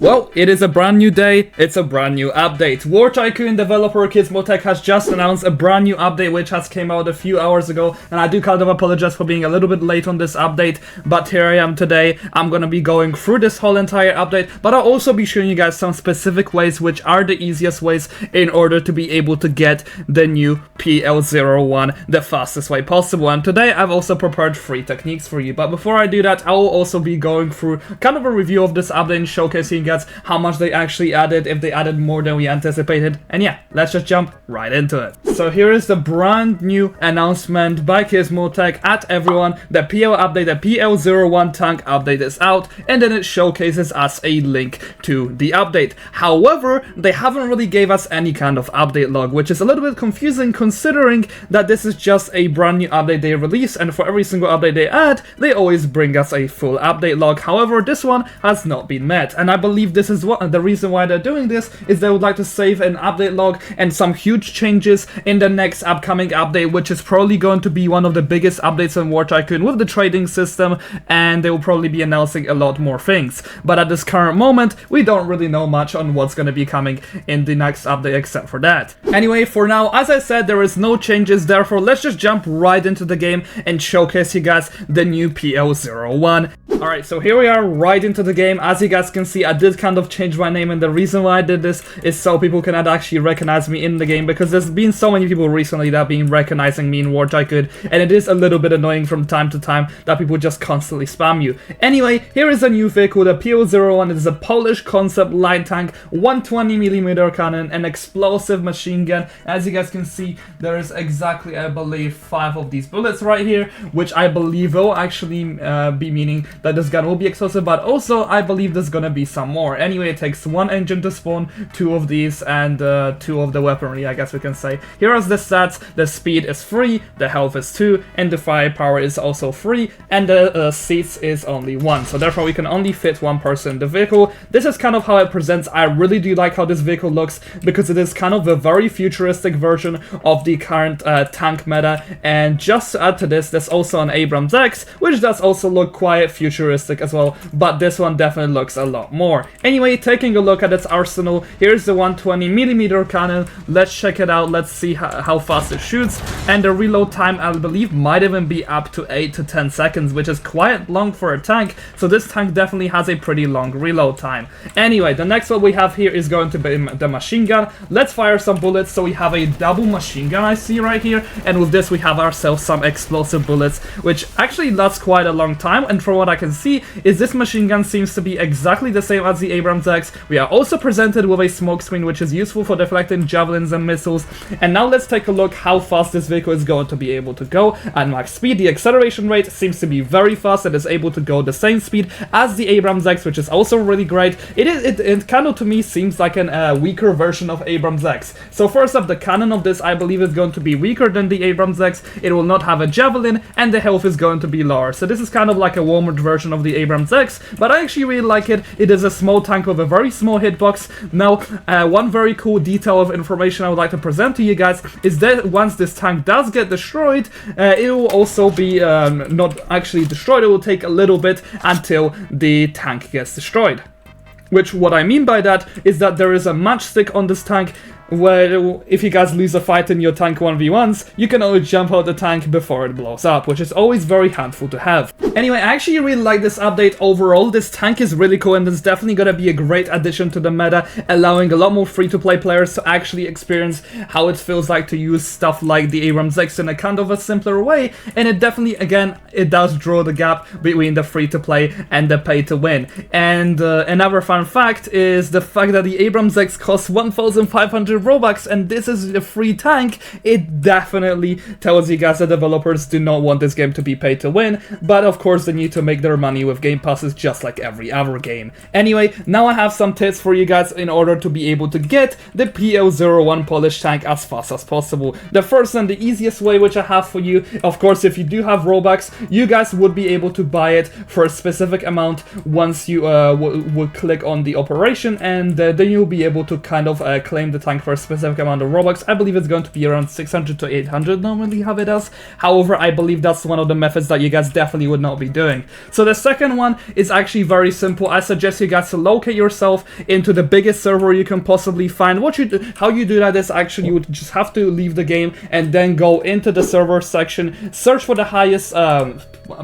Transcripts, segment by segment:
Well, it is a brand new day, it's a brand new update. War Tycoon developer Gizmotech has just announced a brand new update which has came out a few hours ago, and I do kind of apologize for being a little bit late on this update, but here I am today. I'm gonna be going through this whole entire update, but I'll also be showing you guys some specific ways which are the easiest ways in order to be able to get the new PL-01 the fastest way possible. And today I've also prepared 3 techniques for you, but before I do that, I will also be going through kind of a review of this update and showcasing you guys how much they actually added, if they added more than we anticipated, and yeah, let's just jump right into it. So here is the brand new announcement by Gizmotech at everyone. The PL update, the PL-01 tank update is out, and then it showcases us a link to the update. However, they haven't really gave us any kind of update log, which is a little bit confusing considering that this is just a brand new update they release, and for every single update they add, they always bring us a full update log. However, this one has not been met, and I believe this is what the reason why they're doing this is they would like to save an update log and some huge changes in the next upcoming update, which is probably going to be one of the biggest updates in War Tycoon with the trading system, and they will probably be announcing a lot more things. But at this current moment, we don't really know much on what's going to be coming in the next update except for that. Anyway, for now, as I said, there is no changes, therefore let's just jump right into the game and showcase you guys the new PL-01. Alright, so here we are right into the game. As you guys can see, I did kind of change my name, and the reason why I did this is so people cannot actually recognize me in the game, because there's been so many people recently that have been recognizing me in War Tycoon, and it is a little bit annoying from time to time that people just constantly spam you. Anyway, here is a new vehicle, the PL-01. It is a Polish concept light tank, 120mm cannon, an explosive machine gun. As you guys can see, there is exactly, I believe, 5 of these bullets right here, which I believe will actually be meaning that this gun will be explosive, but also I believe there's gonna be some more. Anyway, it takes 1 engine to spawn, 2 of these, and 2 of the weaponry, I guess we can say. Here are the stats. The speed is 3, the health is 2, and the firepower is also 3, and the seats is only 1, so therefore we can only fit 1 person in the vehicle. This is kind of how it presents. I really do like how this vehicle looks, because it is kind of a very futuristic version of the current tank meta, and just to add to this, there's also an Abrams X, which does also look quite futuristic as well, but this one definitely looks a lot more. Anyway, taking a look at its arsenal, here's the 120mm cannon. Let's check it out, let's see how fast it shoots, and the reload time I believe might even be up to 8 to 10 seconds, which is quite long for a tank, so this tank definitely has a pretty long reload time. Anyway, the next one we have here is going to be the machine gun. Let's fire some bullets. So we have a double machine gun I see right here, and with this we have ourselves some explosive bullets, which actually lasts quite a long time, and from what I can see is this machine gun seems to be exactly the same as the Abrams X. We are also presented with a smoke screen, which is useful for deflecting javelins and missiles. And now let's take a look how fast this vehicle is going to be able to go at max speed. The acceleration rate seems to be very fast. It is able to go the same speed as the Abrams X, which is also really great. It kind of to me seems like a weaker version of Abrams X. So first up, the cannon of this I believe is going to be weaker than the Abrams X. It will not have a javelin, and the health is going to be lower. So this is kind of like a warmer version of the Abrams X, but I actually really like it. It is a small tank with a very small hitbox. Now, one very cool detail of information I would like to present to you guys is that once this tank does get destroyed, it will also be not actually destroyed. It will take a little bit until the tank gets destroyed. Which, what I mean by that is that there is a matchstick on this tank, where if you guys lose a fight in your tank 1v1s, you can always jump out the tank before it blows up, which is always very handful to have. Anyway, I actually really like this update overall. This tank is really cool, and it's definitely gonna be a great addition to the meta, allowing a lot more free-to-play players to actually experience how it feels like to use stuff like the Abrams X in a kind of a simpler way, and it definitely, again, it does draw the gap between the free-to-play and the pay-to-win. And another fun fact is the fact that the Abrams X costs 1,500 Robux, and this is a free tank. It definitely tells you guys that developers do not want this game to be pay to win, but of course they need to make their money with game passes just like every other game. Anyway, now I have some tips for you guys in order to be able to get the PL-01 Polish tank as fast as possible. The first and the easiest way which I have for you, of course, if you do have Robux, you guys would be able to buy it for a specific amount once you would click on the operation, and then you'll be able to kind of claim the tank for for a specific amount of Robux. I believe it's going to be around 600 to 800 normally how it does. However, I believe that's one of the methods that you guys definitely would not be doing. So the second one is actually very simple. I suggest you guys to locate yourself into the biggest server you can possibly find. How you do that is actually you would just have to leave the game and then go into the server section, search for the highest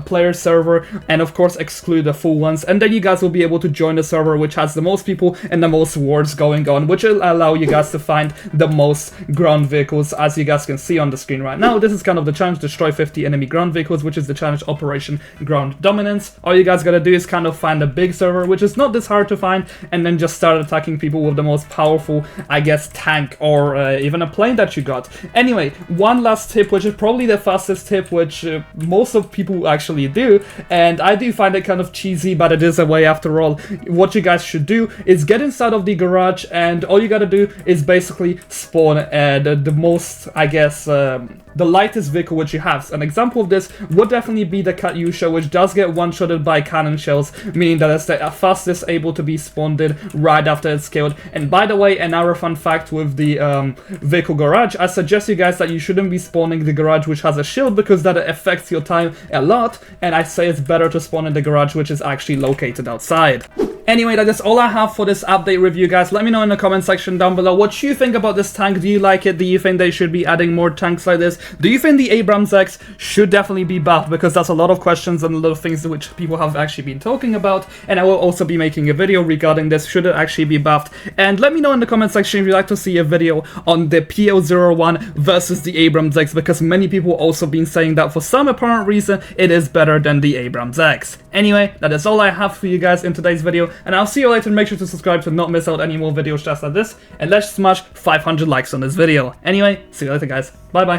player server, and of course exclude the full ones, and then you guys will be able to join the server which has the most people and the most wars going on, which will allow you guys to find the most ground vehicles. As you guys can see on the screen right now, this is kind of the challenge: destroy 50 enemy ground vehicles, which is the challenge Operation Ground Dominance. All you guys gotta do is kind of find a big server, which is not this hard to find, and then just start attacking people with the most powerful, I guess, tank or even a plane that you got. Anyway, one last tip, which is probably the fastest tip, which most of people actually do, and I do find it kind of cheesy, but it is a way after all. What you guys should do is get inside of the garage, and all you gotta do is basically spawn the most, I guess, the lightest vehicle which you have. An example of this would definitely be the Katyusha, which does get one-shotted by cannon shells, meaning that it's the fastest able to be spawned in right after it's killed. And by the way, another fun fact with the vehicle garage, I suggest you guys that you shouldn't be spawning the garage which has a shield, because that affects your time a lot, and I say it's better to spawn in the garage which is actually located outside. Anyway, that is all I have for this update review, guys. Let me know in the comment section down below what you think about this tank. Do you like it? Do you think they should be adding more tanks like this? Do you think the Abrams X should definitely be buffed? Because that's a lot of questions and a lot of things which people have actually been talking about, and I will also be making a video regarding this. Should it actually be buffed? And let me know in the comment section if you'd like to see a video on the PL-01 versus the Abrams X, because many people also been saying that for some apparent reason it is better than the Abrams X. Anyway, that is all I have for you guys in today's video, and I'll see you later. Make sure to subscribe to not miss out any more videos just like this, and let's smash 500 likes on this video. Anyway, see you later, guys. Bye bye.